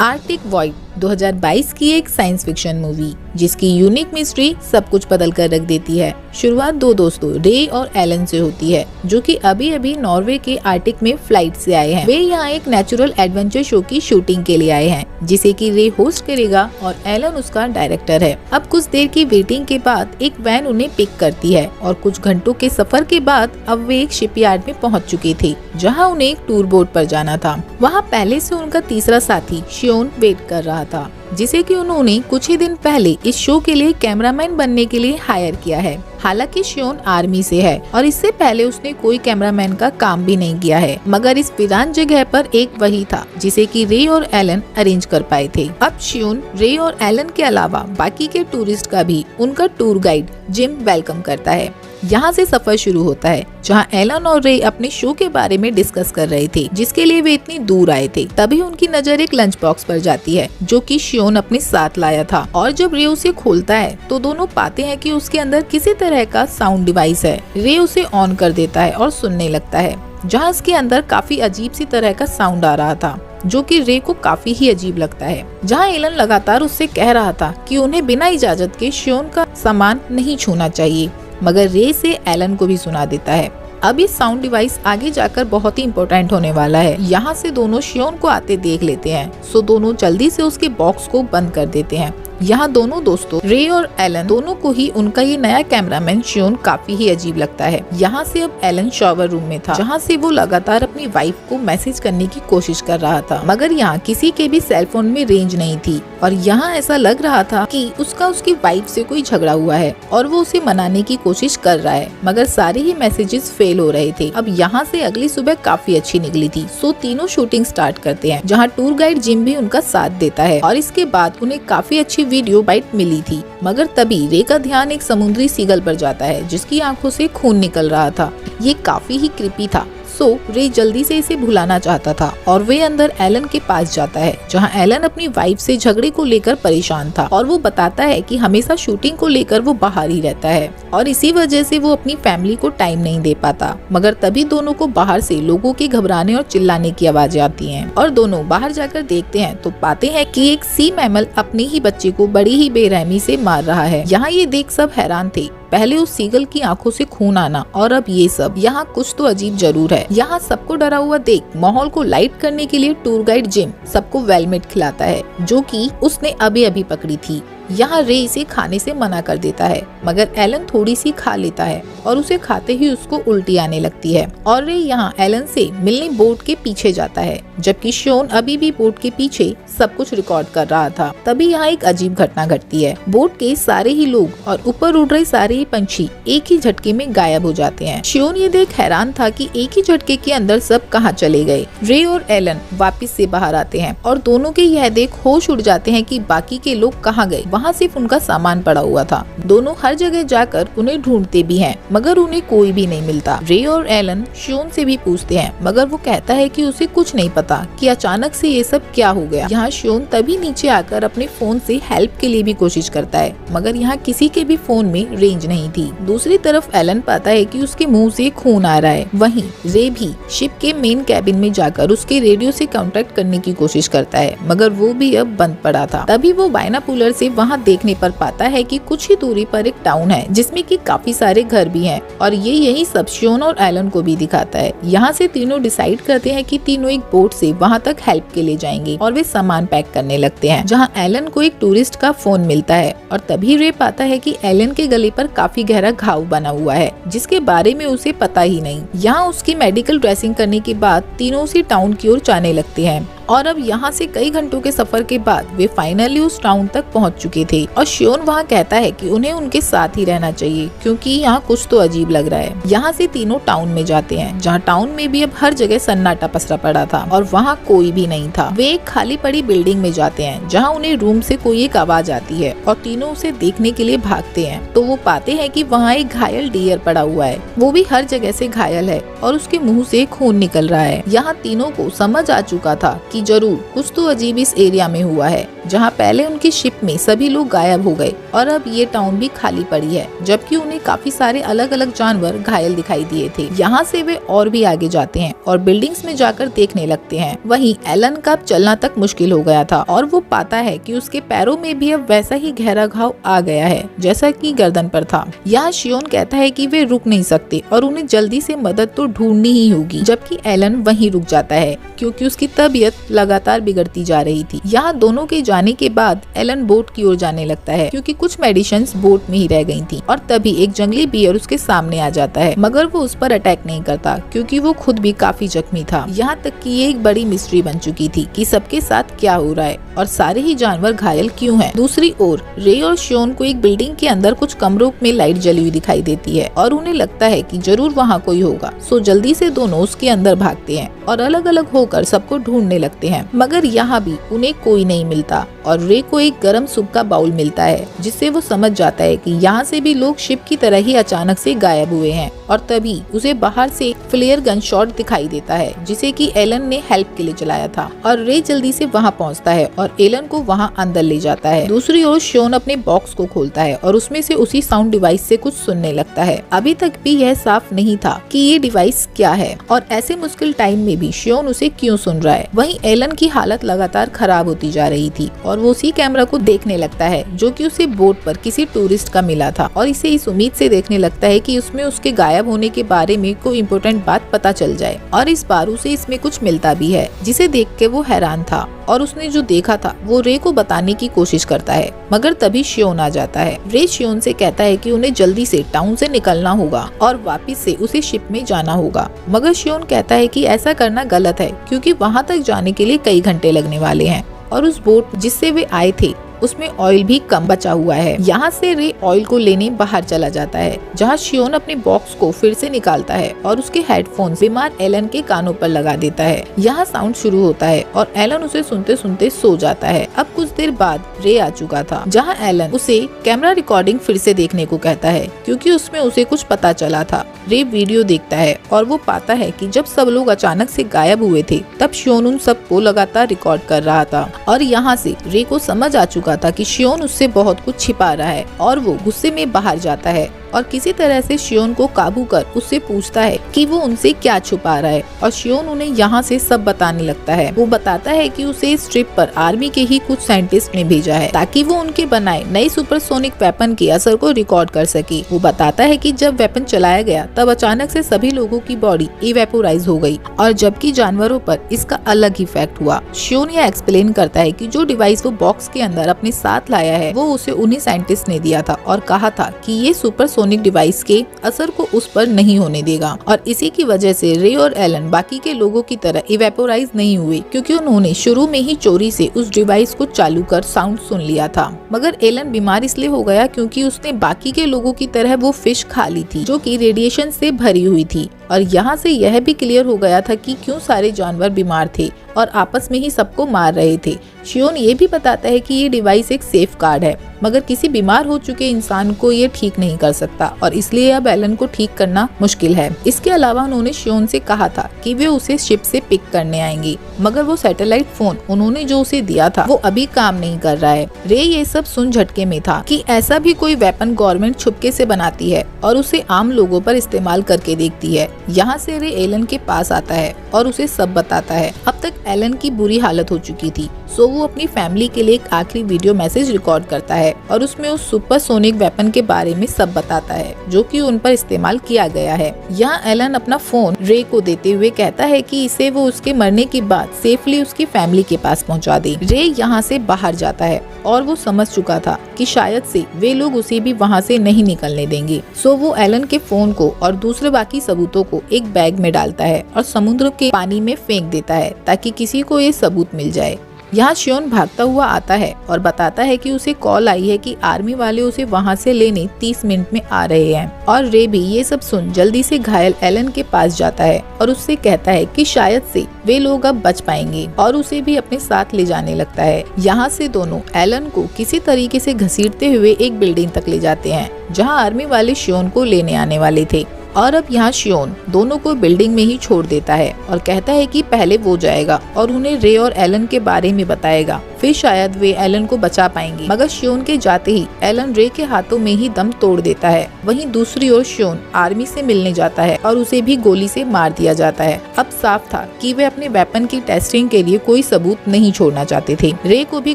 Arctic void 2022 की एक science fiction movie जिसकी यूनिक मिस्ट्री सब कुछ बदल कर रख देती है। शुरुआत दो दोस्तों रे और एलन से होती है जो कि अभी अभी नॉर्वे के आर्टिक में फ्लाइट से आए हैं। वे यहाँ एक नेचुरल एडवेंचर शो की शूटिंग के लिए आए हैं जिसे कि रे होस्ट करेगा और एलन उसका डायरेक्टर है। अब कुछ देर की वेटिंग के बाद एक वैन उन्हें पिक करती है और कुछ घंटों के सफर के बाद अब वे एक शिपयार्ड में पहुँच चुके थे जहाँ उन्हें एक टूर बोट पर जाना था। वहाँ पहले से उनका तीसरा साथी शियोन वेट कर रहा था जिसे कि उन्होंने कुछ ही दिन पहले इस शो के लिए कैमरामैन बनने के लिए हायर किया है। हालांकि शियोन आर्मी से है और इससे पहले उसने कोई कैमरामैन का काम भी नहीं किया है, मगर इस वीरान जगह पर एक वही था जिसे कि रे और एलन अरेंज कर पाए थे। अब शियोन रे और एलन के अलावा बाकी के टूरिस्ट का भी उनका टूर गाइड जिम वेलकम करता है। यहाँ से सफर शुरू होता है जहाँ एलन और रे अपने शो के बारे में डिस्कस कर रहे थे जिसके लिए वे इतनी दूर आए थे। तभी उनकी नजर एक लंच बॉक्स पर जाती है जो कि शियोन अपने साथ लाया था और जब रे उसे खोलता है तो दोनों पाते हैं कि उसके अंदर किसी तरह का साउंड डिवाइस है। रे उसे ऑन कर देता है और सुनने लगता है जहाँ इसके अंदर काफी अजीब सी तरह का साउंड आ रहा था जो कि रे को काफी ही अजीब लगता है। जहाँ एलन लगातार उससे कह रहा था कि उन्हें बिना इजाजत के शियोन का सामान नहीं छूना चाहिए, मगर रे से एलन को भी सुना देता है। अब ये साउंड डिवाइस आगे जाकर बहुत ही इम्पोर्टेंट होने वाला है। यहाँ से दोनों शियोन को आते देख लेते हैं, सो दोनों जल्दी से उसके बॉक्स को बंद कर देते हैं। यहाँ दोनों दोस्तों रे और एलन दोनों को ही उनका ये नया कैमरामैन शियोन काफी ही अजीब लगता है। यहाँ से अब एलन शॉवर रूम में था जहाँ से वो लगातार अपनी वाइफ को मैसेज करने की कोशिश कर रहा था, मगर यहाँ किसी के भी सेल फोन में रेंज नहीं थी और यहाँ ऐसा लग रहा था कि उसकी वाइफ से कोई झगड़ा हुआ है और वो उसे मनाने की कोशिश कर रहा है, मगर सारे ही मैसेजेस फेल हो रहे थे। अब यहाँ से अगली सुबह काफी अच्छी निकली थी, सो तीनों शूटिंग स्टार्ट करते हैं जहाँ टूर गाइड जिम भी उनका साथ देता है और इसके बाद उन्हें काफी अच्छी वीडियो बाइट मिली थी। मगर तभी रे का ध्यान एक समुद्री सीगल पर जाता है जिसकी आंखों से खून निकल रहा था। ये काफी ही क्रीपी था, सो रे जल्दी से इसे भुलाना चाहता था और वे अंदर एलन के पास जाता है जहां एलन अपनी वाइफ से झगड़े को लेकर परेशान था और वो बताता है कि हमेशा शूटिंग को लेकर वो बाहर ही रहता है और इसी वजह से वो अपनी फैमिली को टाइम नहीं दे पाता। मगर तभी दोनों को बाहर से लोगों के घबराने और चिल्लाने की आवाजें आती हैं और दोनों बाहर जाकर देखते हैं तो पाते हैं कि एक सी मैमल अपने ही बच्चे को बड़ी ही बेरहमी से मार रहा है। यहाँ ये देख सब हैरान थे, पहले उस सीगल की आंखों से खून आना और अब ये सब। यहाँ कुछ तो अजीब जरूर है। यहाँ सबको डरा हुआ देख माहौल को लाइट करने के लिए टूर गाइड जिम सबको वेलमेट खिलाता है जो कि उसने अभी अभी पकड़ी थी। यहाँ रे इसे खाने से मना कर देता है, मगर एलन थोड़ी सी खा लेता है और उसे खाते ही उसको उल्टी आने लगती है और रे यहाँ एलन से मिलने बोट के पीछे जाता है जबकि शियोन अभी भी बोट के पीछे सब कुछ रिकॉर्ड कर रहा था। तभी यहाँ एक अजीब घटना घटती है। बोट के सारे ही लोग और ऊपर उड़ रहे सारे ही पंछी एक ही झटके में गायब हो जाते हैं। शियोन ये देख हैरान था कि एक ही झटके के अंदर सब कहाँ चले गए। रे और एलन वापिस से बाहर आते हैं और दोनों के यह देख होश उड़ जाते हैं कि बाकी के लोग कहाँ गए। वहाँ सिर्फ उनका सामान पड़ा हुआ था। दोनों हर जगह जाकर उन्हें ढूंढते भी हैं, मगर उन्हें कोई भी नहीं मिलता। रे और एलन शियोन से भी पूछते हैं, मगर वो कहता है कि उसे कुछ नहीं पता कि अचानक से ये सब क्या हो गया। यहाँ शियोन तभी नीचे आकर अपने फोन से हेल्प के लिए भी कोशिश करता है, मगर यहाँ किसी के भी फोन में रेंज नहीं थी। दूसरी तरफ एलन पाता है कि उसके मुंह से खून आ रहा है। वहीं रे भी शिप के मेन कैबिन में जाकर उसके रेडियो से कांटेक्ट करने की कोशिश करता है, मगर वो भी अब बंद पड़ा था। तभी वो बाइनाकुलर से वहाँ देखने पर पाता है कि कुछ ही दूरी पर एक टाउन है जिसमें कि काफी सारे घर भी हैं और ये यही सब शियोन और एलन को भी दिखाता है। यहाँ से तीनों डिसाइड करते हैं कि तीनों एक बोट से वहाँ तक हेल्प के लिए जाएंगे और वे सामान पैक करने लगते हैं जहाँ एलन को एक टूरिस्ट का फोन मिलता है और तभी रे पाता है कि एलन के गले पर काफी गहरा घाव बना हुआ है जिसके बारे में उसे पता ही नहीं। यहाँ उसकी मेडिकल ड्रेसिंग करने के बाद तीनों उसी टाउन की ओर जाने लगते हैं और अब यहाँ से कई घंटों के सफर के बाद वे फाइनली उस टाउन तक पहुँच चुके थे और शियोन वहाँ कहता है कि उन्हें उनके साथ ही रहना चाहिए क्योंकि यहाँ कुछ तो अजीब लग रहा है। यहाँ से तीनों टाउन में जाते हैं जहाँ टाउन में भी अब हर जगह सन्नाटा पसरा पड़ा था और वहाँ कोई भी नहीं था। वे एक खाली पड़ी बिल्डिंग में जाते हैं जहाँ उन्हें रूम से कोई एक आवाज आती है और तीनों उसे देखने के लिए भागते हैं तो वो पाते हैं कि वहाँ एक घायल डियर पड़ा हुआ है। वो भी हर जगह से घायल है और उसके मुँह से खून निकल रहा है। यहाँ तीनों को समझ आ चुका था कि जरूर कुछ तो अजीब इस एरिया में हुआ है, जहाँ पहले उनकी शिप में सभी लोग गायब हो गए और अब ये टाउन भी खाली पड़ी है, जबकि उन्हें काफी सारे अलग अलग जानवर घायल दिखाई दिए थे। यहाँ से वे और भी आगे जाते हैं और बिल्डिंग्स में जाकर देखने लगते हैं। वहीं एलन का चलना तक मुश्किल हो गया था और वो पाता है कि उसके पैरों में भी अब वैसा ही गहरा घाव आ गया है जैसा कि गर्दन पर था। यहाँ शियोन कहता है कि वे रुक नहीं सकते और उन्हें जल्दी से मदद तो ढूंढनी ही होगी, जबकि एलन वहीं रुक जाता है क्योंकि उसकी तबीयत लगातार बिगड़ती जा रही थी। यहाँ दोनों के जाने के बाद एलन बोट की ओर जाने लगता है क्योंकि कुछ मेडिसिन्स बोट में ही रह गई थी और तभी एक जंगली बियर उसके सामने आ जाता है, मगर वो उस पर अटैक नहीं करता क्योंकि वो खुद भी काफी जख्मी था। यहाँ तक कि ये एक बड़ी मिस्ट्री बन चुकी थी कि सबके साथ क्या हो रहा है और सारे ही जानवर घायल क्यों हैं। दूसरी ओर रे और शियोन को एक बिल्डिंग के अंदर कुछ कमरों में लाइट जली हुई दिखाई देती है और उन्हें लगता है कि जरूर वहाँ कोई होगा। सो जल्दी से दोनों उसके अंदर भागते हैं और अलग अलग होकर सबको ढूंढने लगते हैं, मगर यहाँ भी उन्हें कोई नहीं मिलता और रे को एक गर्म सूप का बाउल मिलता है, जिससे वो समझ जाता है कि यहाँ से भी लोग शिप की तरह ही अचानक से गायब हुए हैं। और तभी उसे बाहर से फ्लेयर गन शॉट दिखाई देता है जिसे कि एलन ने हेल्प के लिए चलाया था और रे जल्दी से वहाँ पहुँचता है और एलन को वहाँ अंदर ले जाता है। दूसरी ओर शियोन अपने बॉक्स को खोलता है और उसमें से उसी साउंड डिवाइस से कुछ सुनने लगता है। अभी तक भी यह साफ नहीं था कि ये डिवाइस क्या है और ऐसे मुश्किल टाइम में भी शियोन उसे क्यों सुन रहा है। वहीं एलन की हालत लगातार खराब होती जा रही थी और वो उसी कैमरा को देखने लगता है जो कि उसे बोट पर किसी टूरिस्ट का मिला था और इसे इस उम्मीद से देखने लगता है कि उसमें उसके गायब होने के बारे में कोई इम्पोर्टेंट बात पता चल जाए। और इस बार उसे इसमें कुछ मिलता भी है जिसे देख के वो हैरान था और उसने जो देखा था वो रे को बताने की कोशिश करता है, मगर तभी शियोन आ जाता है। रे शियोन से कहता है कि उन्हें जल्दी से टाउन से निकलना होगा और वापस से उसे शिप में जाना होगा, मगर शियोन कहता है कि ऐसा करना गलत है क्योंकि वहाँ तक जाने के लिए कई घंटे लगने वाले हैं और उस बोट जिससे वे आए थे उसमें ऑयल भी कम बचा हुआ है। यहाँ से रे ऑयल को लेने बाहर चला जाता है, जहाँ शियोन अपने बॉक्स को फिर से निकालता है और उसके हेडफोन्स बीमार एलन के कानों पर लगा देता है। यहाँ साउंड शुरू होता है और एलन उसे सुनते सुनते सो जाता है। अब कुछ देर बाद रे आ चुका था, जहाँ एलन उसे कैमरा रिकॉर्डिंग फिर से देखने को कहता है क्योंकि उसमें उसे कुछ पता चला था। रे वीडियो देखता है और वो पाता है कि जब सब लोग अचानक से गायब हुए थे तब शियोन उन सबको लगातार रिकॉर्ड कर रहा था और यहाँ से रे को समझ आ चुका था कि शियोन उससे बहुत कुछ छिपा रहा है और वो गुस्से में बाहर जाता है और किसी तरह से शियोन को काबू कर उससे पूछता है कि वो उनसे क्या छुपा रहा है और शियोन उन्हें यहाँ से सब बताने लगता है। वो बताता है कि उसे इस ट्रिप पर आर्मी के ही कुछ साइंटिस्ट ने भेजा है ताकि वो उनके बनाए नए सुपरसोनिक वेपन के असर को रिकॉर्ड कर सके। वो बताता है कि जब वेपन चलाया गया तब अचानक से सभी लोगों की बॉडी इवेपोराइज हो गई और जबकि जानवरों पर इसका अलग इफेक्ट हुआ। शियोन यह एक्सप्लेन करता है कि जो डिवाइस वो बॉक्स के अंदर अपने साथ लाया है वो उसे उन्हीं साइंटिस्ट ने दिया था और कहा था कि ये सुपरसोनिक डिवाइस के असर को उस पर नहीं होने देगा और इसी की वजह से रे और एलन बाकी के लोगों की तरह इवेपोराइज नहीं हुए क्योंकि उन्होंने शुरू में ही चोरी से उस डिवाइस को चालू कर साउंड सुन लिया था। मगर एलन बीमार इसलिए हो गया क्योंकि उसने बाकी के लोगों की तरह वो फिश खा ली थी जो कि रेडिएशन से भरी हुई थी और यहाँ से यह भी क्लियर हो गया था कि क्यों सारे जानवर बीमार थे और आपस में ही सबको मार रहे थे। शियोन ये भी बताता है कि ये डिवाइस एक सेफ गार्ड है, मगर किसी बीमार हो चुके इंसान को ये ठीक नहीं कर सकता और इसलिए अब एलन को ठीक करना मुश्किल है। इसके अलावा उन्होंने शियोन से कहा था कि वे उसे शिप से पिक करने आएंगे, मगर वो सैटेलाइट फोन उन्होंने जो उसे दिया था वो अभी काम नहीं कर रहा है। रे ये सब सुन झटके में था कि ऐसा भी कोई वेपन गवर्नमेंट छुपके से बनाती है और उसे आम लोगों पर इस्तेमाल करके देखती है। यहाँ से रे एलन के पास आता है और उसे सब बताता है। अब तक एलन की बुरी हालत हो चुकी थी, सो वो अपनी फैमिली के लिए एक आखिरी वीडियो मैसेज रिकॉर्ड करता है और उसमें उस सुपरसोनिक वेपन के बारे में सब बताता है जो कि उन पर इस्तेमाल किया गया है। यहाँ एलन अपना फोन रे को देते हुए कहता है कि इसे वो उसके मरने के बाद सेफली उसकी फैमिली के पास पहुँचा दे। रे यहाँ से बाहर जाता है और वो समझ चुका था कि शायद से वे लोग उसे भी वहाँ से नहीं निकलने देंगे, सो वो एलन के फोन को और दूसरे बाकी सबूतों को एक बैग में डालता है और समुद्र के पानी में फेंक देता है ताकि किसी को ये सबूत मिल जाए। यहाँ शियोन भागता हुआ आता है और बताता है कि उसे कॉल आई है कि आर्मी वाले उसे वहाँ से लेने 30 मिनट में आ रहे हैं और रे भी ये सब सुन जल्दी से घायल एलन के पास जाता है और उससे कहता है कि शायद से वे लोग अब बच पाएंगे और उसे भी अपने साथ ले जाने लगता है। यहाँ से दोनों एलन को किसी तरीके से घसीटते हुए एक बिल्डिंग तक ले जाते हैं जहाँ आर्मी वाले शियोन को लेने आने वाले थे। और अब यहाँ शियोन दोनों को बिल्डिंग में ही छोड़ देता है और कहता है कि पहले वो जाएगा और उन्हें रे और एलन के बारे में बताएगा, फिर शायद वे एलन को बचा पाएंगे। मगर शियोन के जाते ही एलन रे के हाथों में ही दम तोड़ देता है। वहीं दूसरी ओर शियोन आर्मी से मिलने जाता है और उसे भी गोली से मार दिया जाता है। अब साफ था कि वे अपने वेपन की टेस्टिंग के लिए कोई सबूत नहीं छोड़ना चाहते थे। रे को भी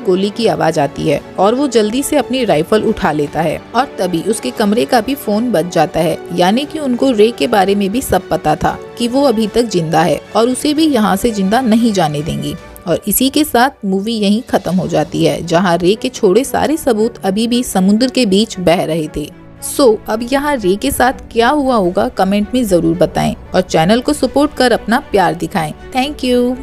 गोली की आवाज आती है और वो जल्दी से अपनी राइफल उठा लेता है और तभी उसके कमरे का भी फोन बज जाता है, यानी कि उनको रे के बारे में भी सब पता था कि वो अभी तक जिंदा है और उसे भी यहाँ से जिंदा नहीं जाने देंगी। और इसी के साथ मूवी यहीं खत्म हो जाती है, जहाँ रे के छोड़े सारे सबूत अभी भी समुद्र के बीच बह रहे थे। अब यहाँ रे के साथ क्या हुआ होगा कमेंट में जरूर बताएं और चैनल को सपोर्ट कर अपना प्यार दिखाएं। Thank you.